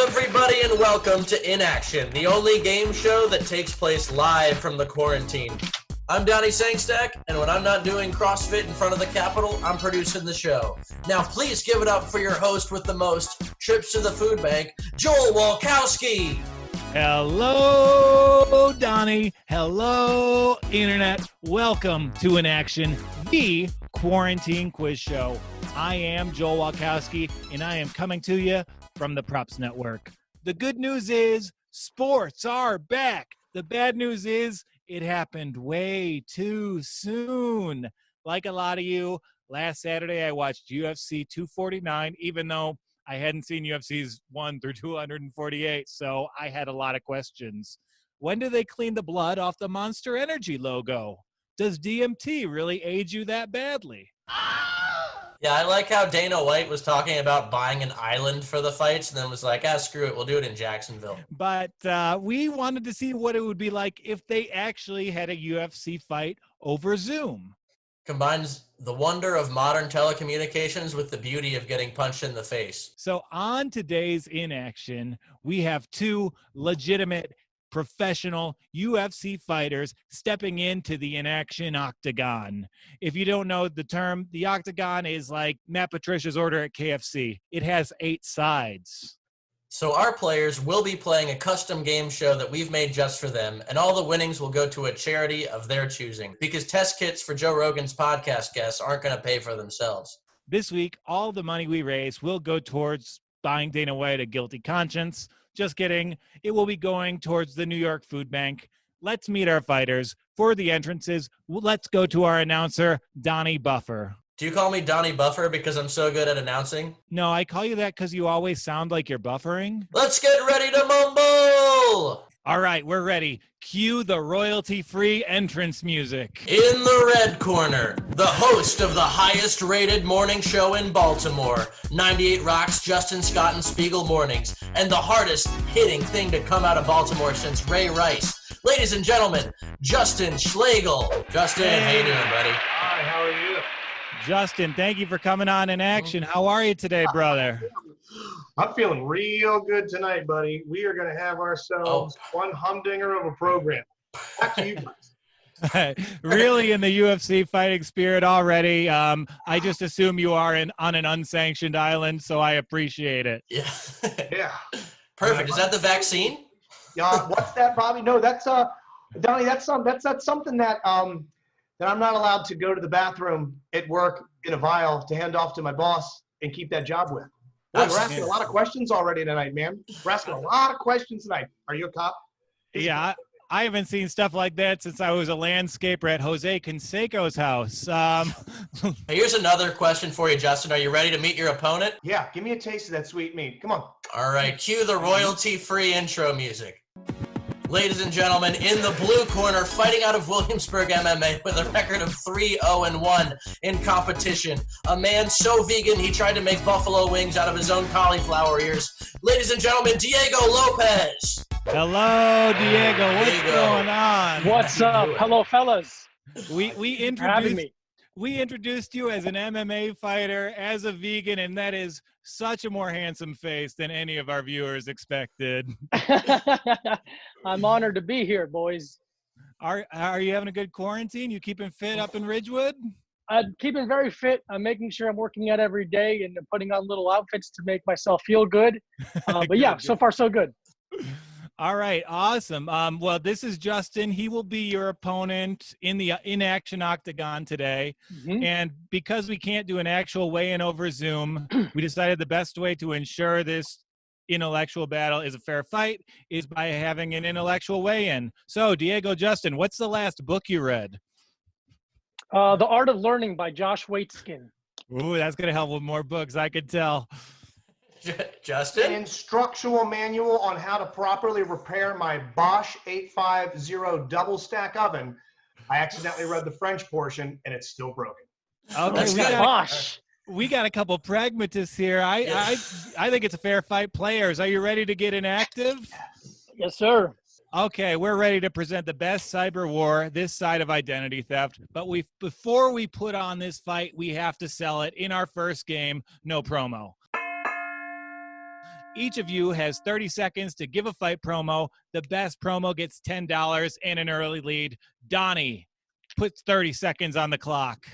everybody, and welcome to Inaction, the only game show that takes place live from the quarantine. I'm Donnie Sangstack, and when I'm not doing CrossFit in front of the Capitol, I'm producing the show. Now, please give it up for your host with the most trips to the food bank, Joel Walkowski. Hello, Donnie. Hello, Internet. Welcome to Inaction, the quarantine quiz show. I am Joel Walkowski, and I am coming to you from the Props Network. The good news is sports are back. The bad news is it happened way too soon. Like a lot of you, last Saturday I watched UFC 249, even though I hadn't seen UFC's 1 through 248, so I had a lot of questions. When do they clean the blood off the Monster Energy logo? Does DMT really age you that badly? Yeah, I like how Dana White was talking about buying an island for the fights and then was like, screw it, we'll do it in Jacksonville. But we wanted to see what it would be like if they actually had a UFC fight over Zoom. Combines the wonder of modern telecommunications with the beauty of getting punched in the face. So on today's Inaction, we have two legitimate professional UFC fighters stepping into the Inaction octagon. If you don't know the term, the octagon is like Matt Patricia's order at KFC. It has 8 sides. So our players will be playing a custom game show that we've made just for them, and all the winnings will go to a charity of their choosing, because test kits for Joe Rogan's podcast guests aren't going to pay for themselves. This week, all the money we raise will go towards buying Dana White a guilty conscience. Just kidding. It will be going towards the New York Food Bank. Let's meet our fighters. For the entrances, let's go to our announcer, Donnie Buffer. Do you call me Donnie Buffer because I'm so good at announcing? No, I call you that because you always sound like you're buffering. Let's get ready to mumble! All right, we're ready. Cue the royalty-free entrance music. In the red corner, the host of the highest-rated morning show in Baltimore, 98 Rock's Justin Scott and Spiegel Mornings, and the hardest-hitting thing to come out of Baltimore since Ray Rice. Ladies and gentlemen, Justin Schlegel. Justin, how you doing, buddy? Hi, how are you? Justin, thank you for coming on Inaction. How are you today, brother? I'm feeling real good tonight, buddy. We are going to have ourselves one humdinger of a program. Back to you guys. Really in the UFC fighting spirit already. I just assume you are on an unsanctioned island, so I appreciate it. Yeah. Yeah. Perfect. Is that the vaccine? Yeah. What's that, Bobby? No, that's Donnie. That's something that that I'm not allowed to go to the bathroom at work in a vial to hand off to my boss and keep that job with. Boy, we're asking a lot of questions already tonight, man. We're asking a lot of questions tonight. Are you a cop? Yeah, I haven't seen stuff like that since I was a landscaper at Jose Canseco's house. Here's another question for you, Justin. Are you ready to meet your opponent? Yeah, give me a taste of that sweet meat. Come on. All right, cue the royalty-free intro music. Ladies and gentlemen, in the blue corner, fighting out of Williamsburg MMA with a record of 3-0-1 in competition. A man so vegan he tried to make buffalo wings out of his own cauliflower ears. Ladies and gentlemen, Diego Lopez. Hello, Diego. What's going on? What's up? Hello, fellas. We Having me. introduced you as an MMA fighter, as a vegan, and that is such a more handsome face than any of our viewers expected. I'm honored to be here, boys. Are you having a good quarantine? You keeping fit up in Ridgewood? I'm keeping very fit. I'm making sure I'm working out every day and putting on little outfits to make myself feel good. But yeah, so far so good. All right, awesome. Well, this is Justin. He will be your opponent in the Inaction octagon today. Mm-hmm. And because we can't do an actual weigh-in over Zoom, we decided the best way to ensure this intellectual battle is a fair fight is by having an intellectual weigh-in. So, Diego, Justin, what's the last book you read? The Art of Learning by Josh Waitzkin. Ooh, that's going to help with more books, I could tell. Justin? An instructional manual on how to properly repair my Bosch 850 double stack oven. I accidentally read the French portion and it's still broken. Okay, we got a couple pragmatists here. I think it's a fair fight. Players, are you ready to get inactive? Yes, sir. Okay, we're ready to present the best cyber war this side of identity theft. But before we put on this fight, we have to sell it in our first game. No promo. Each of you has 30 seconds to give a fight promo. The best promo gets $10 and an early lead. Donnie puts 30 seconds on the clock.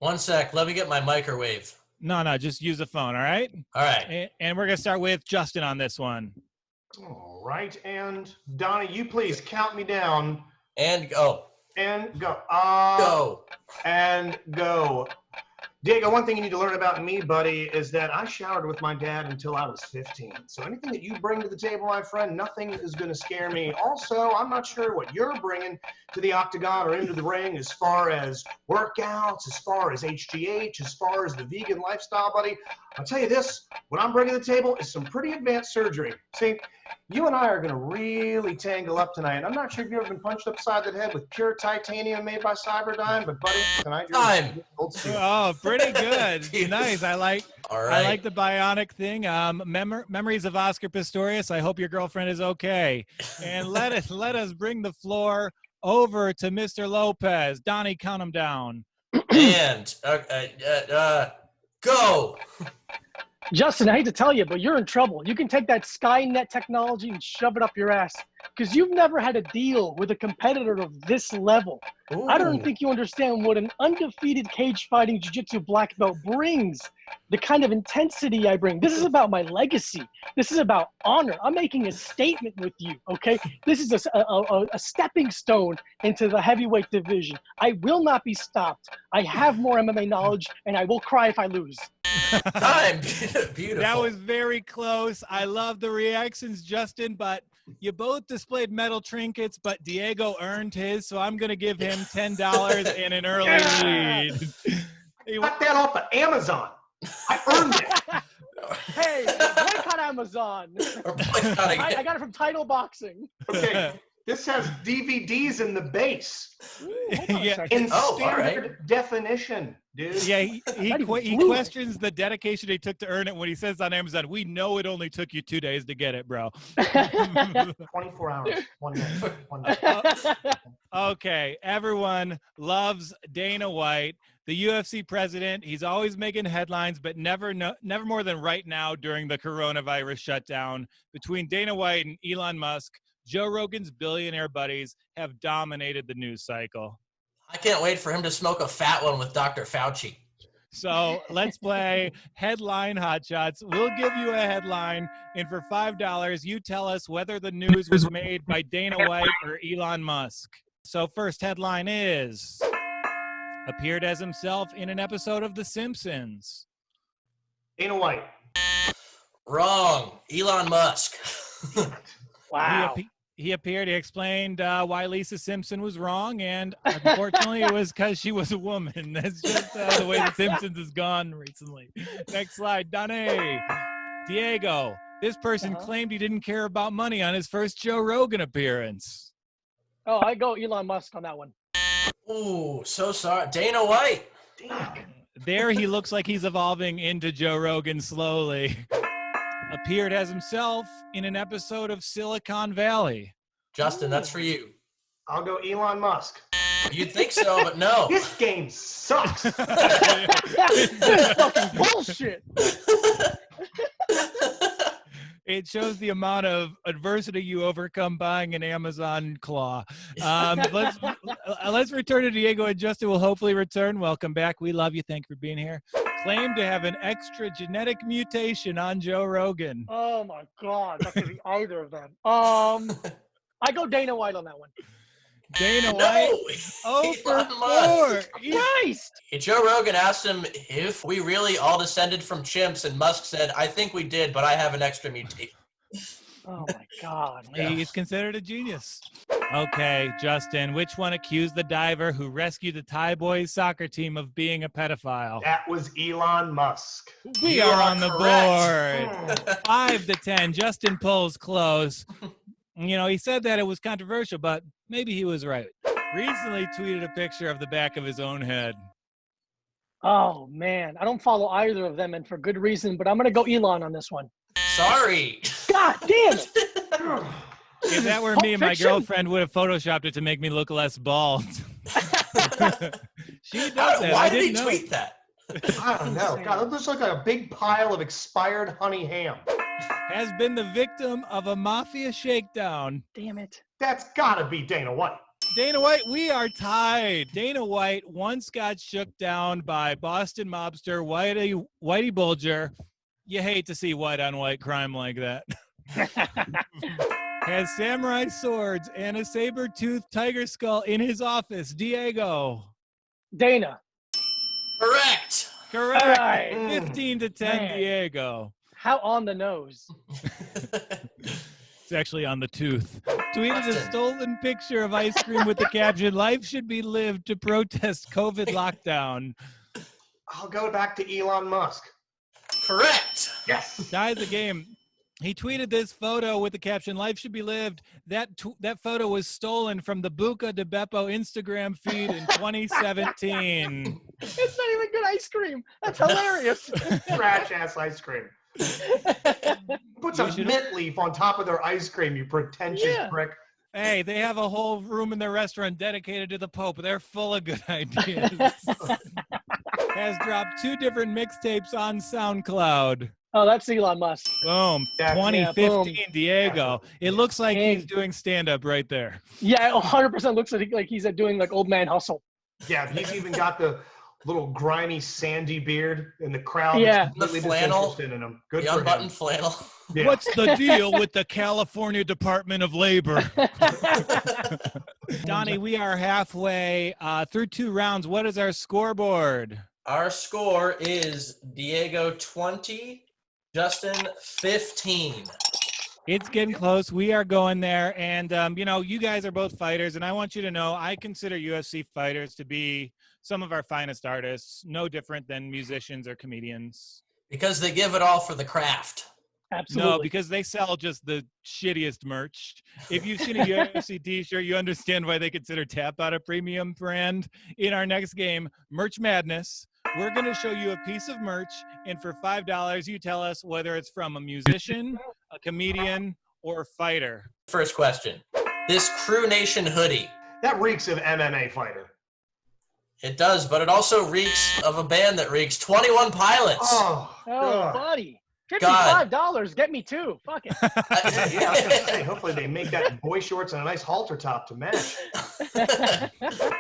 1 sec. Let me get my microwave. No, just use the phone, all right? All right. And we're going to start with Justin on this one. All right, and Donnie, you please count me down. And go. And go. Go. And go. Diego, one thing you need to learn about me, buddy, is that I showered with my dad until I was 15. So anything that you bring to the table, my friend, nothing is going to scare me. Also, I'm not sure what you're bringing to the octagon or into the ring as far as workouts, as far as HGH, as far as the vegan lifestyle, buddy. I'll tell you this, what I'm bringing to the table is some pretty advanced surgery. See, you and I are going to really tangle up tonight. I'm not sure if you've ever been punched upside the head with pure titanium made by Cyberdyne, but buddy, tonight you're Time. old steel. Oh, pretty good. Nice. I like All right. I like the bionic thing. Memories of Oscar Pistorius. I hope your girlfriend is okay. And let us bring the floor over to Mr. Lopez. Donnie, count him down. And go. Justin, I hate to tell you, but you're in trouble. You can take that Skynet technology and shove it up your ass because you've never had a deal with a competitor of this level. I don't Ooh. think you understand what an undefeated cage fighting jiu-jitsu black belt brings, the kind of intensity I bring. This is about my legacy. This is about honor. I'm making a statement with you, okay? This is a stepping stone into the heavyweight division. I will not be stopped. I have more MMA knowledge, and I will cry if I lose. Time. Beautiful. That was very close. I love the reactions, Justin, but you both displayed metal trinkets, but Diego earned his, so I'm going to give him $10 and an early lead. I got that off of Amazon. I earned it. Hey, boycott Amazon. Or boycotting I it. got it from Title Boxing. Okay, this has DVDs in the base. Ooh, hold on a Yeah. second. In Oh, all standard definition, dude. Yeah, he Bloody he blew it. questions the dedication he took to earn it when he says on Amazon, we know it only took you 2 days to get it, bro. 24 hours, 1 day, 1 day. Okay, everyone loves Dana White, the UFC president. He's always making headlines, but never more than right now during the coronavirus shutdown. Between Dana White and Elon Musk, Joe Rogan's billionaire buddies have dominated the news cycle. I can't wait for him to smoke a fat one with Dr. Fauci. So let's play Headline Hotshots. We'll give you a headline, and for $5, you tell us whether the news was made by Dana White or Elon Musk. So first headline is, appeared as himself in an episode of The Simpsons. Dana White. Wrong. Elon Musk. Wow. He appeared, he explained why Lisa Simpson was wrong, and unfortunately it was because she was a woman. That's just the way The Simpsons has gone recently. Next slide, Donnie. Diego, this person claimed he didn't care about money on his first Joe Rogan appearance. Oh, I go Elon Musk on that one. Ooh, so sorry. Dana White. There he looks like he's evolving into Joe Rogan slowly. Appeared as himself in an episode of Silicon Valley. Justin, that's for you. I'll go Elon Musk. You'd think so, but no. This game sucks. This is fucking bullshit. It shows the amount of adversity you overcome buying an Amazon claw. Let's return to Diego, and Justin will hopefully return. Welcome back. We love you. Thank you for being here. Claimed to have an extra genetic mutation on Joe Rogan. Oh my God, that could be either of them. I go Dana White on that one. Dana No. White. Oh, for Elon Musk. 4. Christ! Joe Rogan asked him if we really all descended from chimps, and Musk said, I think we did, but I have an extra mutation. Oh my God. He's considered a genius. Okay, Justin, which one accused the diver who rescued the Thai boys soccer team of being a pedophile? That was Elon Musk. We You are are on the correct. board. 5 to 10. Justin pulls close. You know, he said that it was controversial, but maybe he was right. Recently tweeted a picture of the back of his own head. Oh man, I don't follow either of them, and for good reason. But I'm gonna go Elon on this one. Sorry. God damn it! If that were Pulp me, my Fiction? girlfriend would have photoshopped it to make me look less bald. She does that. Why I did he didn't know. I tweet that? don't know. God, it looks like a big pile of expired honey ham. has been the victim of a mafia shakedown. Damn it. That's gotta be Dana White. Dana White, we are tied. Dana White once got shook down by Boston mobster Whitey Bulger. You hate to see white on white crime like that. Has samurai swords and a saber-toothed tiger skull in his office. Diego. Dana. Correct. Correct. All right. 15-10, Man. Diego. How on the nose? It's actually on the tooth. Tweeted a Justin. stolen picture of ice cream with the caption, "Life should be lived to protest COVID lockdown." I'll go back to Elon Musk. Correct. Yes. Ties the game. He tweeted this photo with the caption, "Life should be lived." That photo was stolen from the Buca de Beppo Instagram feed in 2017. It's not even good ice cream. That's hilarious. Trash ass ice cream. Put some mint leaf on top of their ice cream, you pretentious prick. Hey, they have a whole room in their restaurant dedicated to the Pope. They're full of good ideas. Has dropped 2 different mixtapes on SoundCloud. Oh, that's Elon Musk. Boom. Yeah, 2015, boom. Diego. It looks like he's doing stand-up right there. Yeah, 100% looks like he's doing like old man hustle. Yeah, he's even got the little grimy, sandy beard in the crowd. Yeah. That's completely The flannel. disinterested in him. Good The for unbuttoned him. flannel. Yeah. What's the deal with the California Department of Labor? Donnie, we are halfway through 2 rounds. What is our scoreboard? Our score is Diego 20, Justin 15. It's getting close. We are going there. And, you guys are both fighters. And I want you to know, I consider UFC fighters to be some of our finest artists, no different than musicians or comedians. Because they give it all for the craft. Absolutely. No, because they sell just the shittiest merch. If you've seen a UFC t-shirt, you understand why they consider Tap Out a premium brand. In our next game, Merch Madness, we're going to show you a piece of merch, and for $5, you tell us whether it's from a musician, a comedian, or a fighter. First question. This Crew Nation hoodie. That reeks of MMA fighter. It does, but it also reeks of a band that reeks. 21 Pilots. Oh, God. buddy. God. $55. Get me 2. Fuck it. Yeah, I was going to say, hopefully they make that in boy shorts and a nice halter top to match.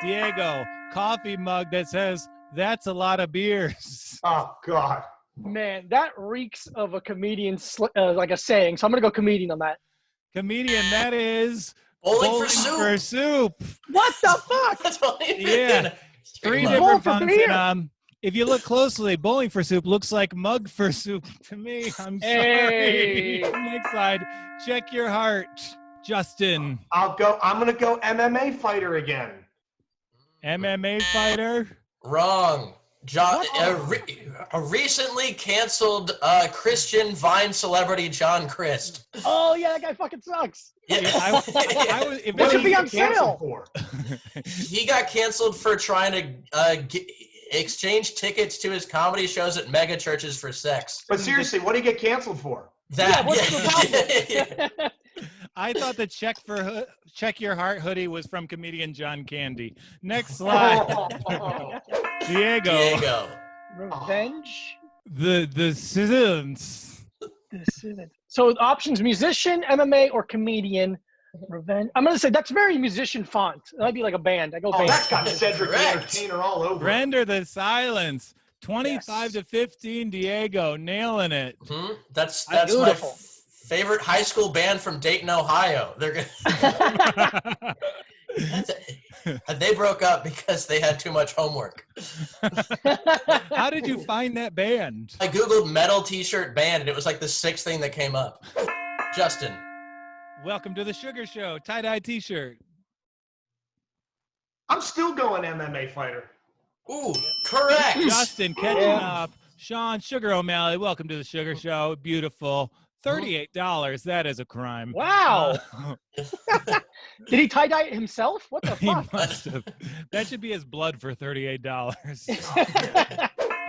Diego, coffee mug that says, "That's a lot of beers." Oh, God. Man, that reeks of a comedian, like a saying. So I'm going to go comedian on that. Comedian, that is Bowling for Soup. What the fuck? That's all you Yeah. did. 3 Mug. different for fonts. beer. And, if you look closely, Bowling for Soup looks like Mug for Soup to me. I'm Hey. sorry. Next slide. Check your heart, Justin. I'm going to go MMA fighter again. MMA fighter. Wrong. A recently canceled Christian Vine celebrity, John Christ. Oh, yeah, that guy fucking sucks. Yeah, I was, if What it should be was- on sale? For? He got canceled for trying to exchange tickets to his comedy shows at mega churches for sex. But seriously, what did he get canceled for? That. What's the problem? I thought the Check Your Heart hoodie was from comedian John Candy. Next slide. Diego. Diego. Revenge? The citizens. So options: musician, MMA, or comedian. Revenge. I'm gonna say that's very musician font. It might be like a band. I go Oh, band. that's got Cedric the Correct. Entertainer all over it. Render the silence. 25 to 15, Diego, nailing it. That's my Beautiful. favorite high school band from Dayton, Ohio. They're gonna. They broke up because they had too much homework. How did you find that band? I googled metal t-shirt band, and it was like the 6th thing that came up. Justin. Welcome to the Sugar Show. Tie-dye t-shirt. I'm still going MMA fighter. Ooh, correct. Justin catching up. Sean Sugar O'Malley, welcome to the Sugar Show. Beautiful. $38. That is a crime. Wow. Did he tie dye it himself? What the He fuck? must have. That should be his blood for $38.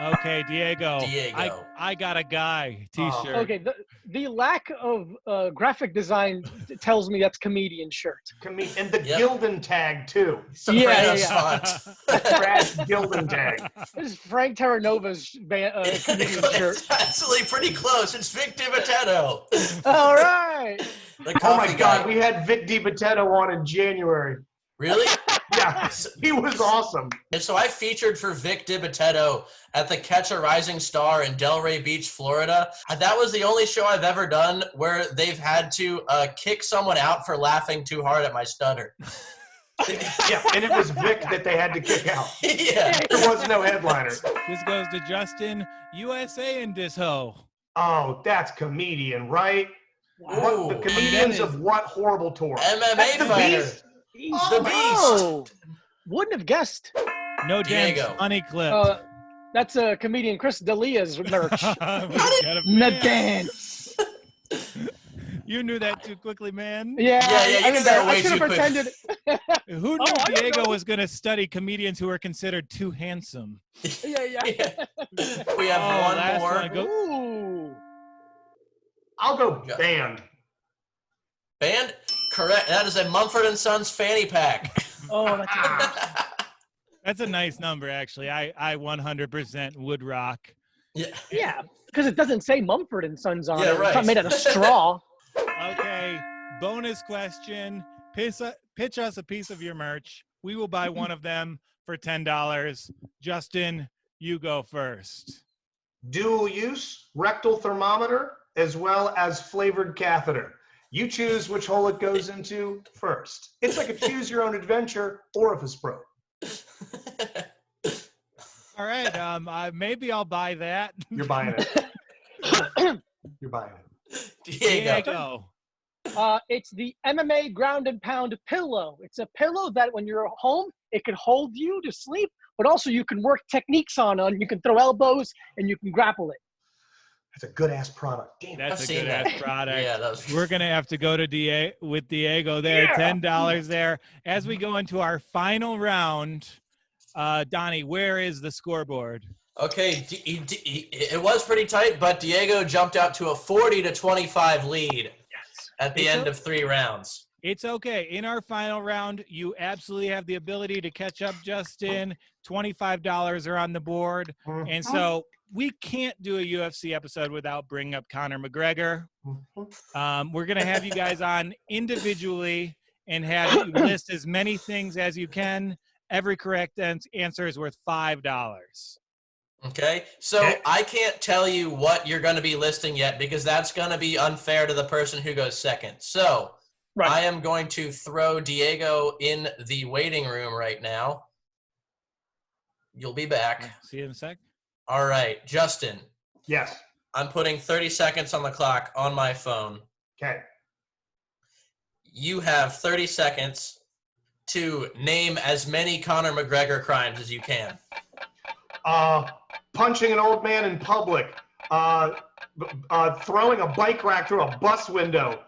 Okay, Diego. Diego. I got a guy T-shirt. Okay, the lack of graphic design tells me that's comedian shirt. And the Yep. Gildan tag too. Sopranos yeah. font. Trash Gildan tag. This is Frank Terranova's comedian shirt. It's actually pretty close. It's Vic DiMatteo. All right. The Oh my coffee God, guy. we had Vic DiMatteo on in January. Really? Yeah, he was awesome. And so I featured for Vic DiMatteo at the Catch a Rising Star in Delray Beach, Florida. That was the only show I've ever done where they've had to kick someone out for laughing too hard at my stutter. Yeah, and it was Vic that they had to kick out. Yeah. There was no headliner. This goes to Justin, USA in this hoe. Oh, that's comedian, right? Ooh. The comedians of what horrible tour? MMA The fighter. Beast. The Beast. Oh, wouldn't have guessed. No Diego. damn funny clip. That's a comedian Chris D'Elia's merch. We got a The fan. dance. You knew that too quickly, man. Yeah, you knew that way I should too have quick. pretended. Who knew I don't Diego know. was going to study comedians who are considered too handsome? Yeah. Yeah. We have Oh, one last more. one. Go. Ooh. I'll go Yeah. band. Band? Correct. That is a Mumford & Sons fanny pack. Oh, that's That's a nice number, actually. I 100% would rock. yeah, because it doesn't say Mumford and Sons on Yeah, it. right. It's not made out of straw. Okay, bonus question. Pitch us a piece of your merch. We will buy one of them for $10. Justin, you go first. Dual use, rectal thermometer, as well as flavored catheter. You choose which hole it goes into first. It's like a choose your own adventure orifice probe. All right, maybe I'll buy that. You're buying it. You're buying it. Diego. It's the MMA ground and pound pillow. It's a pillow that when you're home, it can hold you to sleep, but also you can work techniques on. You can throw elbows and you can grapple it. That's a good ass product. Damn. That's I've a seen good that. ass product. Yeah, that was. We're going to have to go to Diego there. Yeah. $10 there. As we go into our final round, Donnie, where is the scoreboard? Okay, it was pretty tight, but Diego jumped out to a 40-25 lead at the end of 3 rounds. It's okay. In our final round, you absolutely have the ability to catch up, Justin. $25 are on the board. And so we can't do a UFC episode without bringing up Conor McGregor. We're going to have you guys on individually and have you list as many things as you can. Every correct answer is worth $5. Okay, so I can't tell you what you're going to be listing yet because that's going to be unfair to the person who goes second. So Right. I am going to throw Diego in the waiting room right now. You'll be back. See you in a sec. All right, Justin, Yes. I'm putting 30 seconds on the clock on my phone. Okay. You have 30 seconds to name as many Conor McGregor crimes as you can. Punching an old man in public. Throwing a bike rack through a bus window.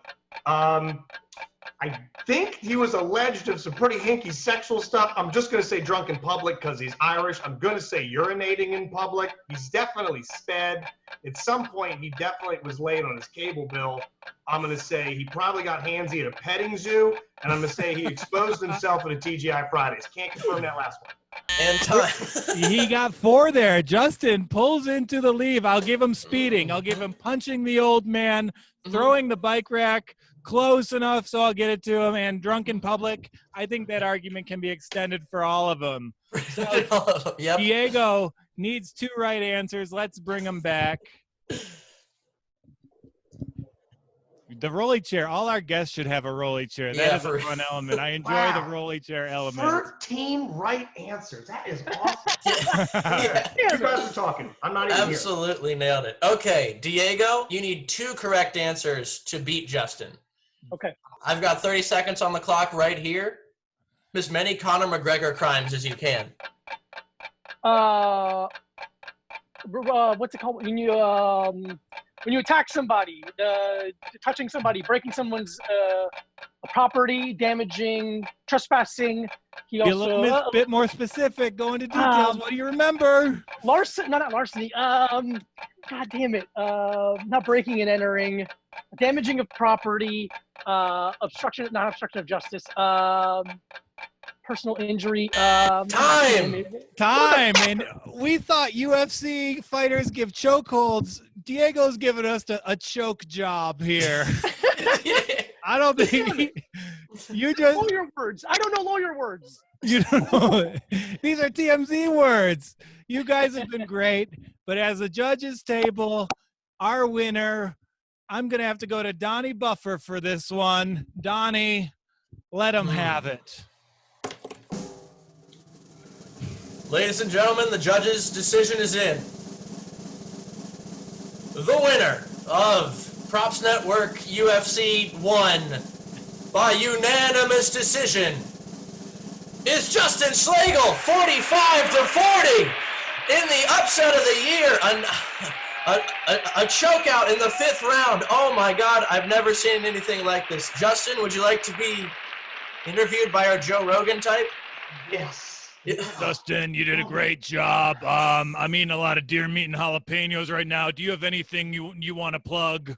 I think he was alleged of some pretty hinky sexual stuff. I'm just going to say drunk in public because he's Irish. I'm going to say urinating in public. He's definitely sped. At some point, he definitely was late on his cable bill. I'm going to say he probably got handsy at a petting zoo. And I'm going to say he exposed himself at a TGI Fridays. Can't confirm that last one. And time. He got 4 there. Justin pulls into the leave. I'll give him speeding. I'll give him punching the old man, throwing the bike rack, close enough so I'll get it to him, and drunk in public. I think that argument can be extended for all of them. So Yep. Diego needs 2 right answers. Let's bring him back. The rolly chair. All our guests should have a rolly chair. That Yeah, is a fun element. I enjoy Wow. the rolly chair element. 13 right answers. That is awesome. Yeah. You guys are talking. I'm not even here. Absolutely nailed it. Okay, Diego, you need 2 correct answers to beat Justin. Okay. I've got 30 seconds on the clock right here. As many Conor McGregor crimes as you can. What's it called? When you when you attack somebody, touching somebody, breaking someone's property, damaging, trespassing. He Be a also little bit more specific. Go into details. What do you remember? larceny. No, not larceny. God damn it. Not breaking and entering, damaging of property, not obstruction of justice. Personal injury. Time. And we thought UFC fighters give chokeholds. Diego's giving us a choke job here. I don't think you just Lawyer words. I don't know lawyer words. You don't know. These are TMZ words. You guys have been great, but as a judges table, our winner, I'm gonna have to go to Donnie Buffer for this one. Donnie, let him have it. Ladies and gentlemen, the judge's decision is in. The winner of Props Network UFC 1 by unanimous decision is Justin Schlegel, 45-40 in the upset of the year. A chokeout in the 5th round. Oh my God, I've never seen anything like this. Justin, would you like to be interviewed by our Joe Rogan type? Yes. Justin, you did a great job. I'm eating a lot of deer meat and jalapenos right now. Do you have anything you want to plug?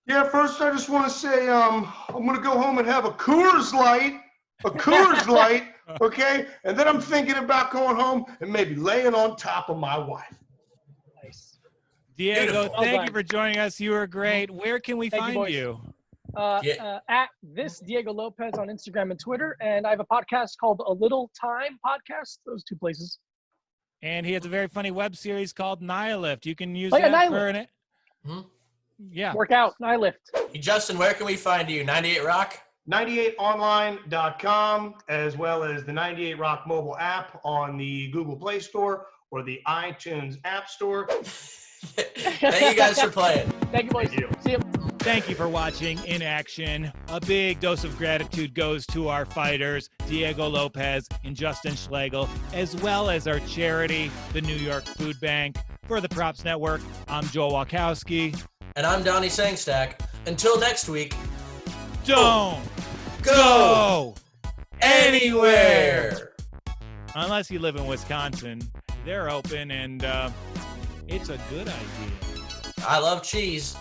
Yeah, first I just want to say I'm going to go home and have a Coors Light, okay? And then I'm thinking about going home and maybe laying on top of my wife. Nice. Diego, Beautiful. thank you for joining us. You were great. Where can we Thank you, find boys. you? At this Diego Lopez on Instagram and Twitter, and I have a podcast called A Little Time Podcast. Those 2 places. And he has a very funny web series called Nihilift. You can use Oh, yeah, that Nihilift. for yeah. Workout, I lift. Justin, where can we find you? 98 Rock? 98online.com, as well as the 98 Rock mobile app on the Google Play Store or the iTunes App Store. Thank you guys for playing. Thank you, boys. Thank you. See you. Thank you for watching In Action. A big dose of gratitude goes to our fighters, Diego Lopez and Justin Schlegel, as well as our charity, the New York Food Bank. For the Props Network, I'm Joel Wachowski. And I'm Donnie Sangstack. Until next week, Don't go anywhere. Unless you live in Wisconsin. They're open, and it's a good idea. I love cheese.